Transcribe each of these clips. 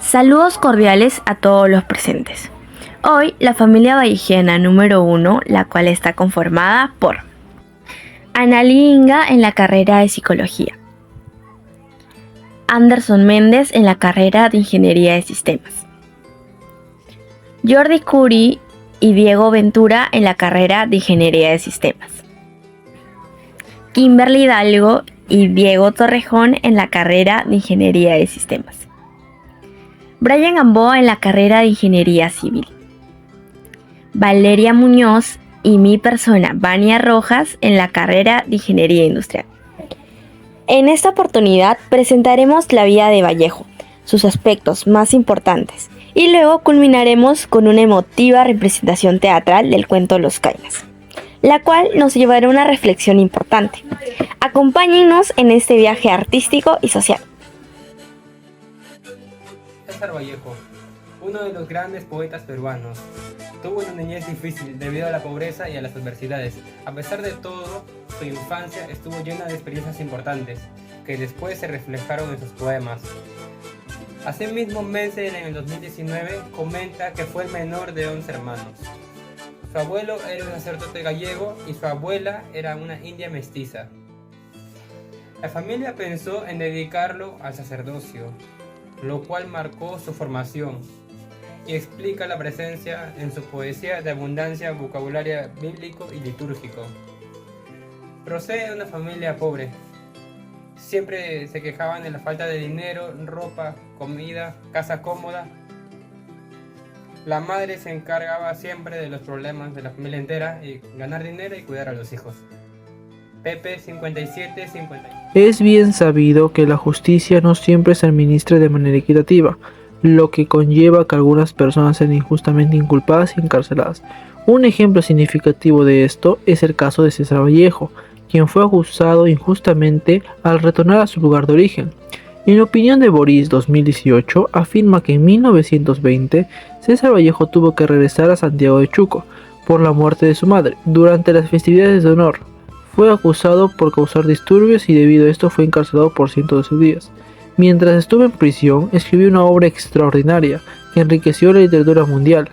Saludos cordiales a todos los presentes. Hoy la familia vallejiana número 1, la cual está conformada por Analí Inga en la carrera de Psicología, Anderson Méndez en la carrera de Ingeniería de Sistemas, Jordi Curi y Diego Ventura en la carrera de Ingeniería de Sistemas, Kimberly Hidalgo y Diego Torrejón en la carrera de Ingeniería de Sistemas, Brian Gamboa en la carrera de Ingeniería Civil, Valeria Muñoz y mi persona, Vania Rojas, en la carrera de Ingeniería Industrial. En esta oportunidad presentaremos la vida de Vallejo, sus aspectos más importantes, y luego culminaremos con una emotiva representación teatral del cuento Los Caínas, la cual nos llevará a una reflexión importante. Acompáñennos en este viaje artístico y social. César Vallejo, uno de los grandes poetas peruanos, tuvo una niñez difícil debido a la pobreza y a las adversidades. A pesar de todo, su infancia estuvo llena de experiencias importantes, que después se reflejaron en sus poemas. Asimismo, Menzel en el 2019 comenta que fue el menor de 11 hermanos. Su abuelo era un sacerdote gallego y su abuela era una india mestiza. La familia pensó en dedicarlo al sacerdocio, lo cual marcó su formación y explica la presencia en su poesía de abundancia vocabulario bíblico y litúrgico. Procede de una familia pobre. Siempre se quejaban de la falta de dinero, ropa, comida, casa cómoda. La madre se encargaba siempre de los problemas de la familia entera y ganar dinero y cuidar a los hijos. Pepe 57-50. Es bien sabido que la justicia no siempre se administra de manera equitativa, lo que conlleva que algunas personas sean injustamente inculpadas y encarceladas. Un ejemplo significativo de esto es el caso de César Vallejo, quien fue acusado injustamente al retornar a su lugar de origen. En opinión de Boris 2018, afirma que en 1920 César Vallejo tuvo que regresar a Santiago de Chuco por la muerte de su madre durante las festividades de honor. Fue acusado por causar disturbios y debido a esto fue encarcelado por 112 días. Mientras estuvo en prisión, escribió una obra extraordinaria que enriqueció la literatura mundial,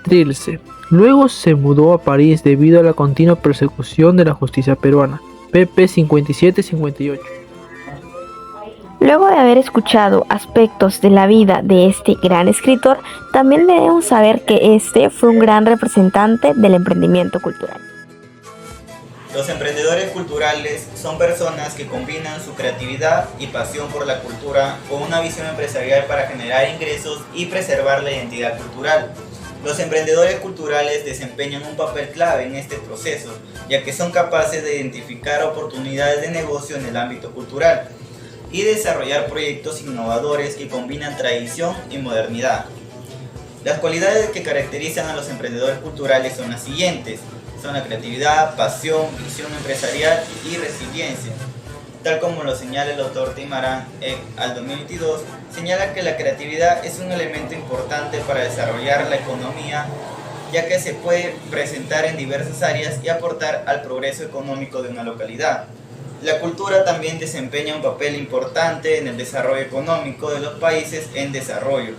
Trilce. Luego se mudó a París debido a la continua persecución de la justicia peruana. pp 57-58. Luego de haber escuchado aspectos de la vida de este gran escritor, también debemos saber que este fue un gran representante del emprendimiento cultural. Los emprendedores culturales son personas que combinan su creatividad y pasión por la cultura con una visión empresarial para generar ingresos y preservar la identidad cultural. Los emprendedores culturales desempeñan un papel clave en este proceso, ya que son capaces de identificar oportunidades de negocio en el ámbito cultural y desarrollar proyectos innovadores que combinan tradición y modernidad. Las cualidades que caracterizan a los emprendedores culturales son las siguientes: son la creatividad, pasión, visión empresarial y resiliencia. Tal como lo señala el autor Timarán al 2022, señala que la creatividad es un elemento importante para desarrollar la economía, ya que se puede presentar en diversas áreas y aportar al progreso económico de una localidad. La cultura también desempeña un papel importante en el desarrollo económico de los países en desarrollo,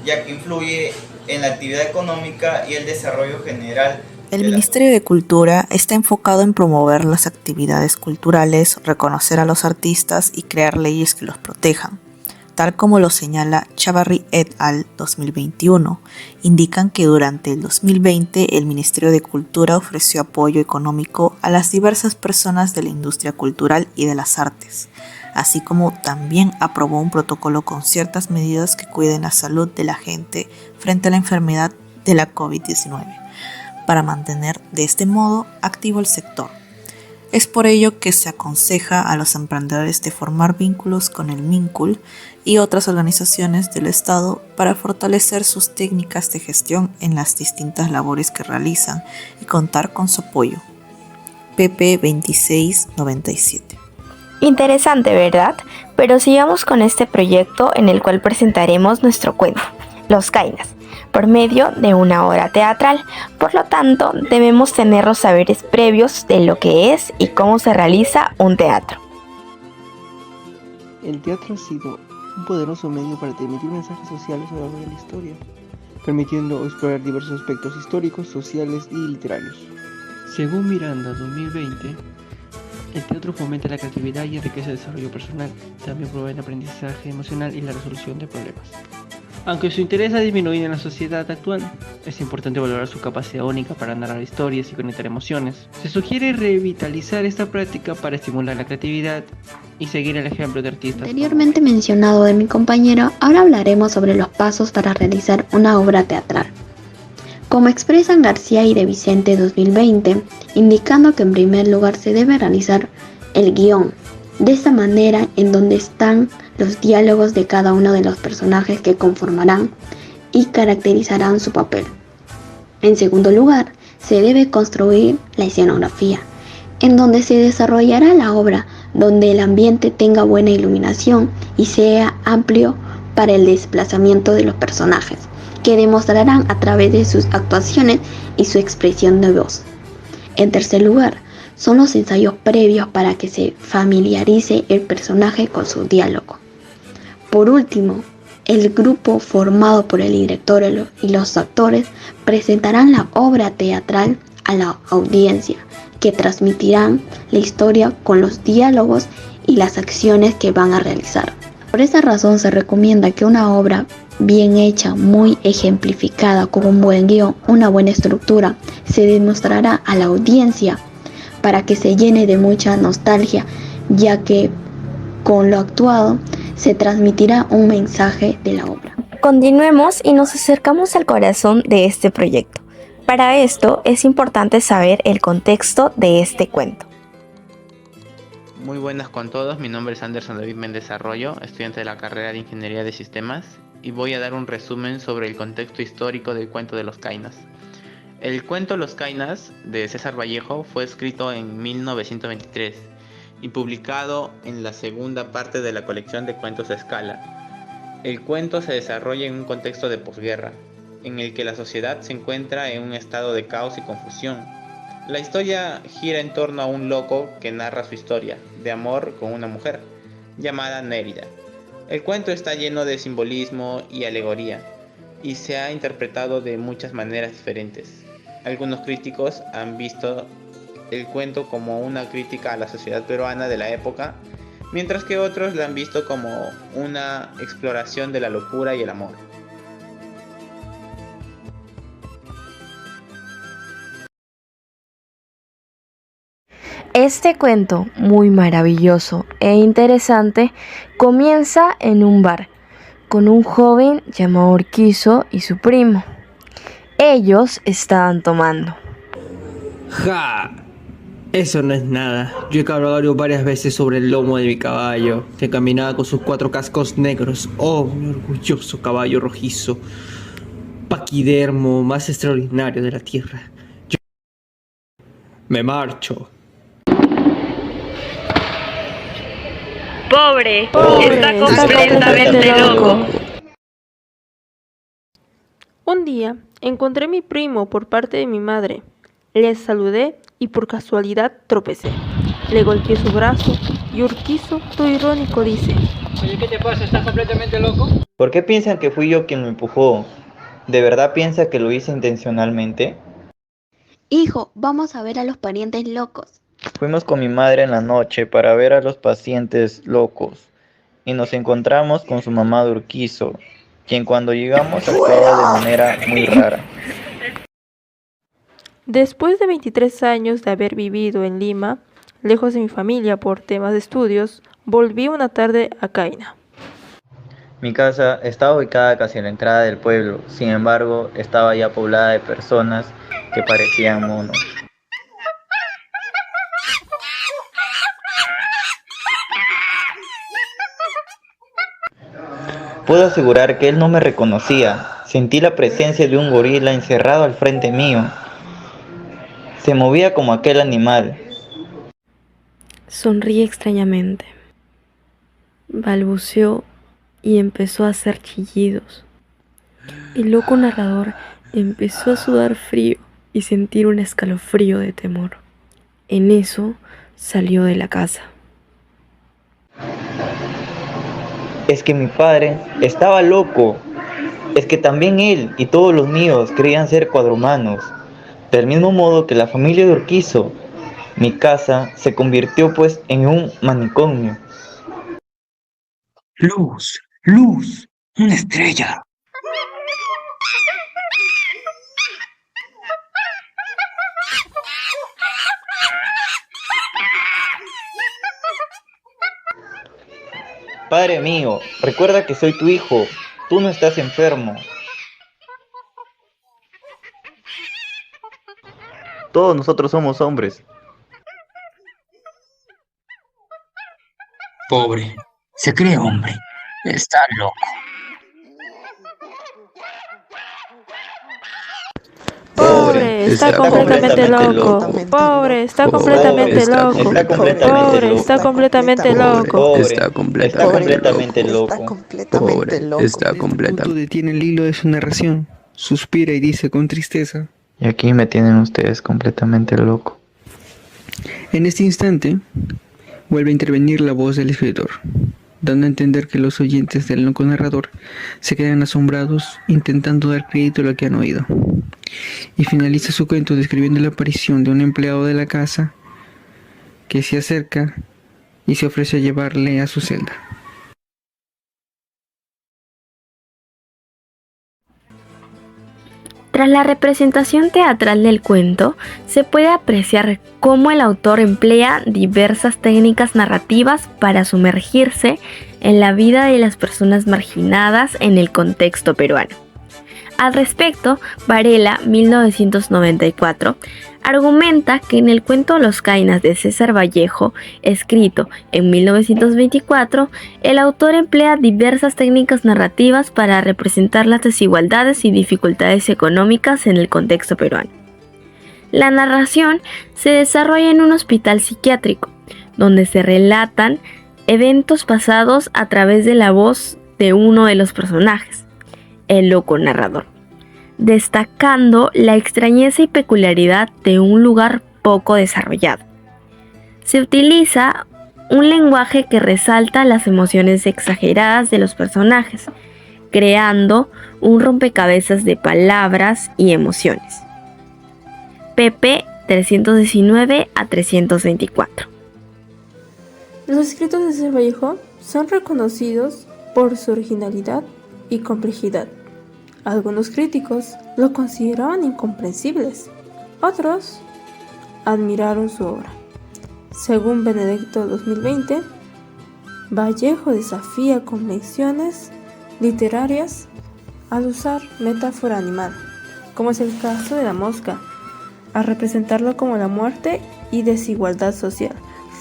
ya que influye en la actividad económica y el desarrollo general. El Ministerio de Cultura está enfocado en promover las actividades culturales, reconocer a los artistas y crear leyes que los protejan. Tal como lo señala Chavarri et al. 2021, indican que durante el 2020 el Ministerio de Cultura ofreció apoyo económico a las diversas personas de la industria cultural y de las artes, así como también aprobó un protocolo con ciertas medidas que cuiden la salud de la gente frente a la enfermedad de la COVID-19. Para mantener de este modo activo el sector. Es por ello que se aconseja a los emprendedores de formar vínculos con el MINCUL y otras organizaciones del Estado para fortalecer sus técnicas de gestión en las distintas labores que realizan y contar con su apoyo. pp 2697. Interesante, ¿verdad? Pero sigamos con este proyecto en el cual presentaremos nuestro cuento, Los Caínas, por medio de una obra teatral. Por lo tanto, debemos tener los saberes previos de lo que es y cómo se realiza un teatro. El teatro ha sido un poderoso medio para transmitir mensajes sociales a lo largo de la historia, permitiendo explorar diversos aspectos históricos, sociales y literarios. Según Miranda 2020, el teatro fomenta la creatividad y enriquece el desarrollo personal. También promueve el aprendizaje emocional y la resolución de problemas. Aunque su interés ha disminuido en la sociedad actual, es importante valorar su capacidad única para narrar historias y conectar emociones. Se sugiere revitalizar esta práctica para estimular la creatividad y seguir el ejemplo de artistas. Anteriormente mencionado de mi compañero, ahora hablaremos sobre los pasos para realizar una obra teatral. Como expresan García y de Vicente 2020, indicando que en primer lugar se debe realizar el guión, de esta manera en donde están los diálogos de cada uno de los personajes que conformarán y caracterizarán su papel. En segundo lugar, se debe construir la escenografía, en donde se desarrollará la obra, donde el ambiente tenga buena iluminación y sea amplio para el desplazamiento de los personajes, que demostrarán a través de sus actuaciones y su expresión de voz. En tercer lugar, son los ensayos previos para que se familiarice el personaje con su diálogo. Por último, el grupo formado por el director y los actores presentarán la obra teatral a la audiencia, que transmitirán la historia con los diálogos y las acciones que van a realizar. Por esa razón se recomienda que una obra bien hecha, muy ejemplificada, con un buen guión, una buena estructura, se demostrará a la audiencia para que se llene de mucha nostalgia, ya que con lo actuado se transmitirá un mensaje de la obra. Continuemos y nos acercamos al corazón de este proyecto. Para esto es importante saber el contexto de este cuento. Muy buenas con todos, mi nombre es Anderson David Méndez Arroyo, estudiante de la carrera de Ingeniería de Sistemas, y voy a dar un resumen sobre el contexto histórico del cuento de los Cainas. El cuento Los Cainas de César Vallejo fue escrito en 1923 y publicado en la segunda parte de la colección de cuentos a escala. El cuento se desarrolla en un contexto de posguerra, en el que la sociedad se encuentra en un estado de caos y confusión. La historia gira en torno a un loco que narra su historia de amor con una mujer, llamada Nérida. El cuento está lleno de simbolismo y alegoría, y se ha interpretado de muchas maneras diferentes. Algunos críticos han visto el cuento como una crítica a la sociedad peruana de la época, mientras que otros la han visto como una exploración de la locura y el amor. Este cuento, muy maravilloso e interesante, comienza en un bar, con un joven llamado Urquizo y su primo. Ellos estaban tomando. ¡Ja! Eso no es nada. Yo he cabalgado varias veces sobre el lomo de mi caballo, que caminaba con sus 4 cascos negros. ¡Oh, mi orgulloso caballo rojizo! Paquidermo más extraordinario de la tierra. Yo me marcho. ¡Pobre! Está completamente loco. Un día encontré a mi primo por parte de mi madre. Le saludé y por casualidad tropecé. Le golpeé su brazo y Urquizo, todo irónico, dice: Oye, ¿qué te pasa? ¿Estás completamente loco? ¿Por qué piensan que fui yo quien lo empujó? ¿De verdad piensa que lo hice intencionalmente? Hijo, vamos a ver a los parientes locos. Fuimos con mi madre en la noche para ver a los pacientes locos y nos encontramos con su mamá de Urquizo, quien cuando llegamos actuaba de manera muy rara. Después de 23 años de haber vivido en Lima, lejos de mi familia por temas de estudios, volví una tarde a Caina. Mi casa estaba ubicada casi a la entrada del pueblo, sin embargo, estaba ya poblada de personas que parecían monos. Puedo asegurar que él no me reconocía. Sentí la presencia de un gorila encerrado al frente mío. Se movía como aquel animal. Sonríe extrañamente. Balbuceó y empezó a hacer chillidos. El loco narrador empezó a sudar frío y sentir un escalofrío de temor. En eso salió de la casa. Es que mi padre estaba loco. Es que también él y todos los míos creían ser cuadrumanos. Del mismo modo que la familia de Urquizo, mi casa se convirtió pues en un manicomio. Luz, luz, una estrella. Padre mío, recuerda que soy tu hijo. Tú no estás enfermo. Todos nosotros somos hombres. Pobre, se cree hombre. Está loco. Pobre, está completamente loco. Pobre, está completamente loco. Pobre, está completamente loco. Está completamente loco. Está completamente. Detiene el hilo de su narración, suspira y dice con tristeza: Y aquí me tienen ustedes completamente loco. en este instante, vuelve a intervenir la voz del escritor, dando a entender que los oyentes del loco narrador se quedan asombrados intentando dar crédito a lo que han oído. Y finaliza su cuento describiendo la aparición de un empleado de la casa que se acerca y se ofrece a llevarle a su celda. Tras la representación teatral del cuento, se puede apreciar cómo el autor emplea diversas técnicas narrativas para sumergirse en la vida de las personas marginadas en el contexto peruano. Al respecto, Varela, 1994, argumenta que en el cuento Los Cainas de César Vallejo, escrito en 1924, el autor emplea diversas técnicas narrativas para representar las desigualdades y dificultades económicas en el contexto peruano. La narración se desarrolla en un hospital psiquiátrico, donde se relatan eventos pasados a través de la voz de uno de los personajes, el loco narrador, destacando la extrañeza y peculiaridad de un lugar poco desarrollado. Se utiliza un lenguaje que resalta las emociones exageradas de los personajes, creando un rompecabezas de palabras y emociones. pp 319 a 324. Los escritos de César Vallejo son reconocidos por su originalidad y complejidad. Algunos críticos lo consideraban incomprensibles, otros admiraron su obra. Según Benedetto 2020, Vallejo desafía convenciones literarias al usar metáfora animal, como es el caso de la mosca, a representarlo como la muerte y desigualdad social,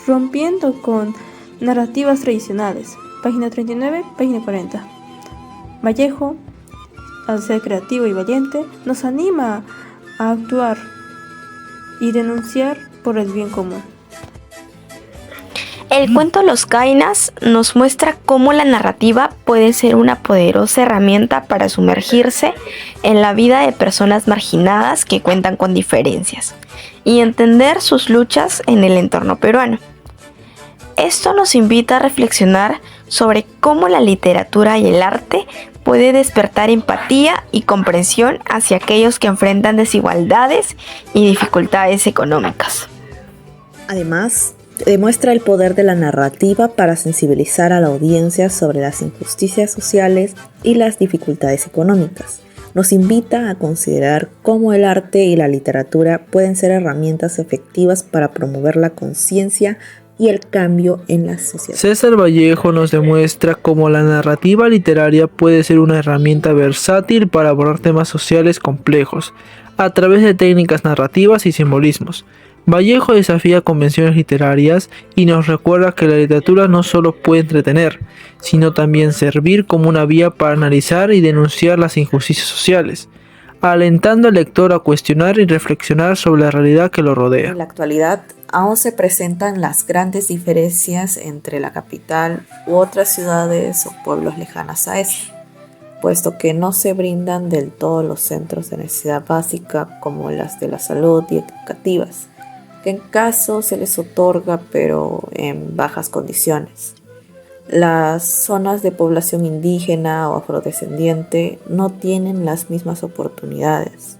rompiendo con narrativas tradicionales. Página 39, página 40. Vallejo, al ser creativo y valiente, nos anima a actuar y denunciar por el bien común. El cuento Los Cainas nos muestra cómo la narrativa puede ser una poderosa herramienta para sumergirse en la vida de personas marginadas que cuentan con diferencias y entender sus luchas en el entorno peruano. Esto nos invita a reflexionar sobre cómo la literatura y el arte puede despertar empatía y comprensión hacia aquellos que enfrentan desigualdades y dificultades económicas. Además, demuestra el poder de la narrativa para sensibilizar a la audiencia sobre las injusticias sociales y las dificultades económicas. Nos invita a considerar cómo el arte y la literatura pueden ser herramientas efectivas para promover la conciencia y el cambio en la sociedad. César Vallejo nos demuestra cómo la narrativa literaria puede ser una herramienta versátil para abordar temas sociales complejos, a través de técnicas narrativas y simbolismos. Vallejo desafía convenciones literarias y nos recuerda que la literatura no solo puede entretener, sino también servir como una vía para analizar y denunciar las injusticias sociales, alentando al lector a cuestionar y reflexionar sobre la realidad que lo rodea. En la actualidad, aún se presentan las grandes diferencias entre la capital u otras ciudades o pueblos lejanas a esta, puesto que no se brindan del todo los centros de necesidad básica como las de la salud y educativas, que en caso se les otorga pero en bajas condiciones. Las zonas de población indígena o afrodescendiente no tienen las mismas oportunidades.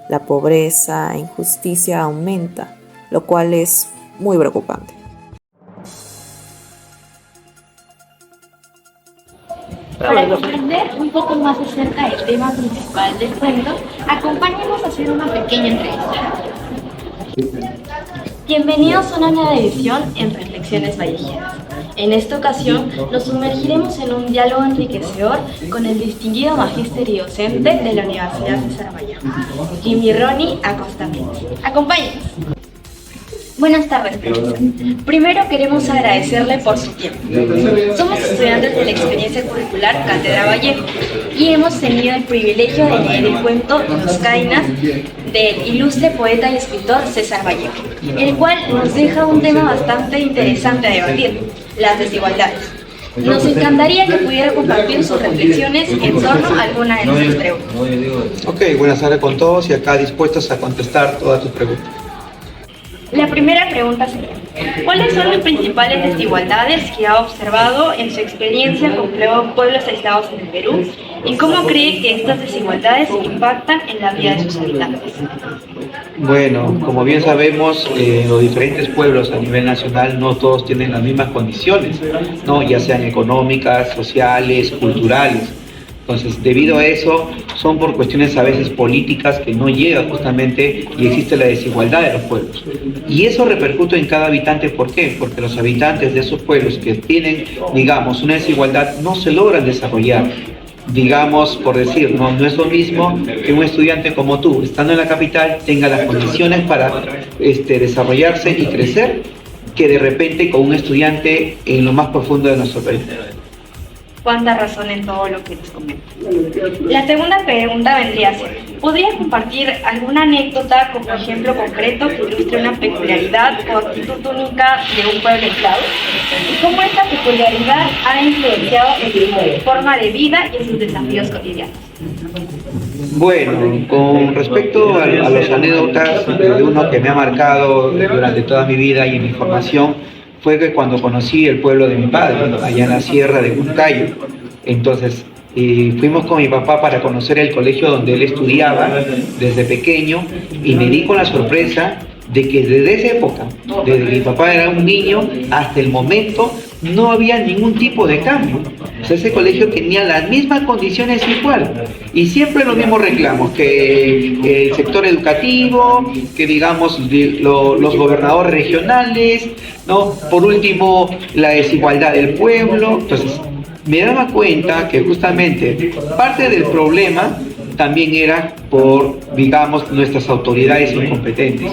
La pobreza e injusticia aumenta, lo cual es muy preocupante. Para comprender un poco más acerca del tema principal del cuento, acompáñanos a hacer una pequeña entrevista. Bienvenidos a una nueva edición en Reflexiones Vallejianas. En esta ocasión nos sumergiremos en un diálogo enriquecedor con el distinguido magíster y docente de la Universidad César Vallejo, Jimmy Ronnie Acosta Méndez. Acompáñenos. Buenas tardes, profesor. Primero queremos agradecerle por su tiempo. Somos estudiantes de la experiencia curricular Cátedra Vallejo y hemos tenido el privilegio de leer el cuento Los Cainas del ilustre poeta y escritor César Vallejo, el cual nos deja un tema bastante interesante a debatir: las desigualdades. Nos encantaría que pudiera compartir sus reflexiones en torno a alguna de nuestras preguntas. Ok, buenas tardes con todos y acá dispuestos a contestar todas tus preguntas. La primera pregunta sería: ¿cuáles son las principales desigualdades que ha observado en su experiencia con pueblos aislados en el Perú y cómo cree que estas desigualdades impactan en la vida de sus habitantes? Bueno, como bien sabemos, los diferentes pueblos a nivel nacional no todos tienen las mismas condiciones, ¿no? Ya sean económicas, sociales, culturales. Entonces, debido a eso, son por cuestiones a veces políticas que no llegan justamente y existe la desigualdad de los pueblos. Y eso repercute en cada habitante. ¿Por qué? Porque los habitantes de esos pueblos que tienen, digamos, una desigualdad no se logran desarrollar. Digamos, por decir, no es lo mismo que un estudiante como tú, estando en la capital, tenga las condiciones para desarrollarse y crecer, que de repente con un estudiante en lo más profundo de nuestro país. Cuánta razón en todo lo que nos comenta. La segunda pregunta vendría a ser: ¿podría compartir alguna anécdota como ejemplo concreto que ilustre una peculiaridad o actitud única de un pueblo aislado? ¿Y cómo esta peculiaridad ha influenciado en su forma de vida y en sus desafíos cotidianos? Bueno, con respecto a las anécdotas de uno que me ha marcado durante toda mi vida y en mi formación, fue que cuando conocí el pueblo de mi padre, allá en la sierra de Huancayo. Entonces, fuimos con mi papá para conocer el colegio donde él estudiaba desde pequeño y me di con la sorpresa de que desde esa época, desde que mi papá era un niño hasta el momento, no había ningún tipo de cambio. O sea, ese colegio tenía las mismas condiciones igual y siempre los mismos reclamos, que el sector educativo, que digamos los gobernadores regionales, ¿no? Por último, la desigualdad del pueblo. Entonces, me daba cuenta que justamente parte del problema también era por, digamos, nuestras autoridades incompetentes,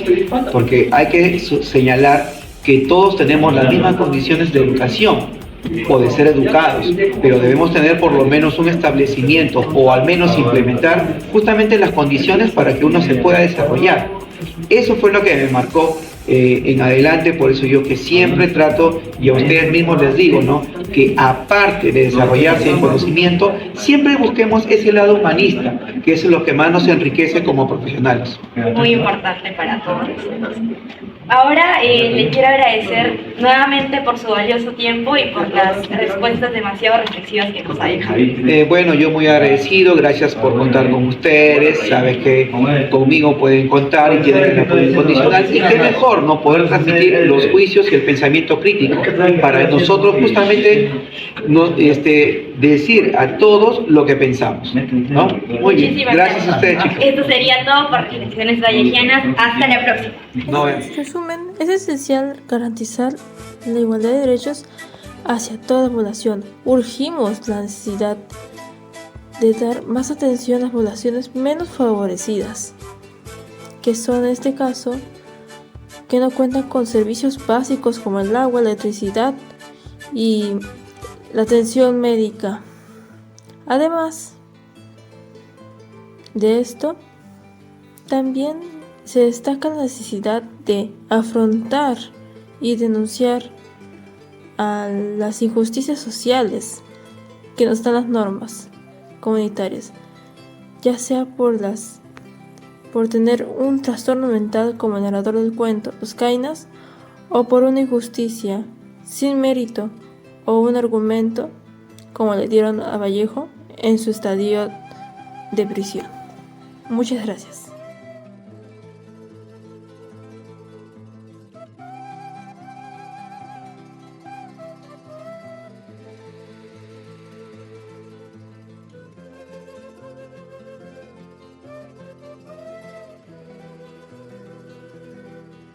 porque hay que señalar que todos tenemos las mismas condiciones de educación o de ser educados, pero debemos tener por lo menos un establecimiento o al menos implementar justamente las condiciones para que uno se pueda desarrollar. Eso fue lo que me marcó en adelante, por eso yo que siempre trato, y a ustedes mismos les digo, ¿no?, que aparte de desarrollarse en conocimiento, siempre busquemos ese lado humanista, que es lo que más nos enriquece como profesionales. Muy importante para todos. Ahora le quiero agradecer nuevamente por su valioso tiempo y por las respuestas demasiado reflexivas que nos ha dejado. Bueno, yo muy agradecido, gracias por contar con ustedes, sabes que conmigo pueden contar y tienen el apoyo incondicional, y qué mejor no poder transmitir los juicios y el pensamiento crítico para nosotros justamente decir a todos lo que pensamos, ¿no? Muy bien, gracias a ustedes, chicos. Esto sería todo por Reflexiones Vallejianas. Hasta la próxima. En resumen, es esencial garantizar la igualdad de derechos hacia toda la población. Urgimos la necesidad de dar más atención a las poblaciones menos favorecidas, que son en este caso que no cuentan con servicios básicos como el agua, la electricidad y la atención médica. Además de esto, también se destaca la necesidad de afrontar y denunciar a las injusticias sociales que nos dan las normas comunitarias, ya sea por tener un trastorno mental como el narrador del cuento Los Cainas, o por una injusticia sin mérito o un argumento como le dieron a Vallejo en su estadio de prisión. Muchas gracias.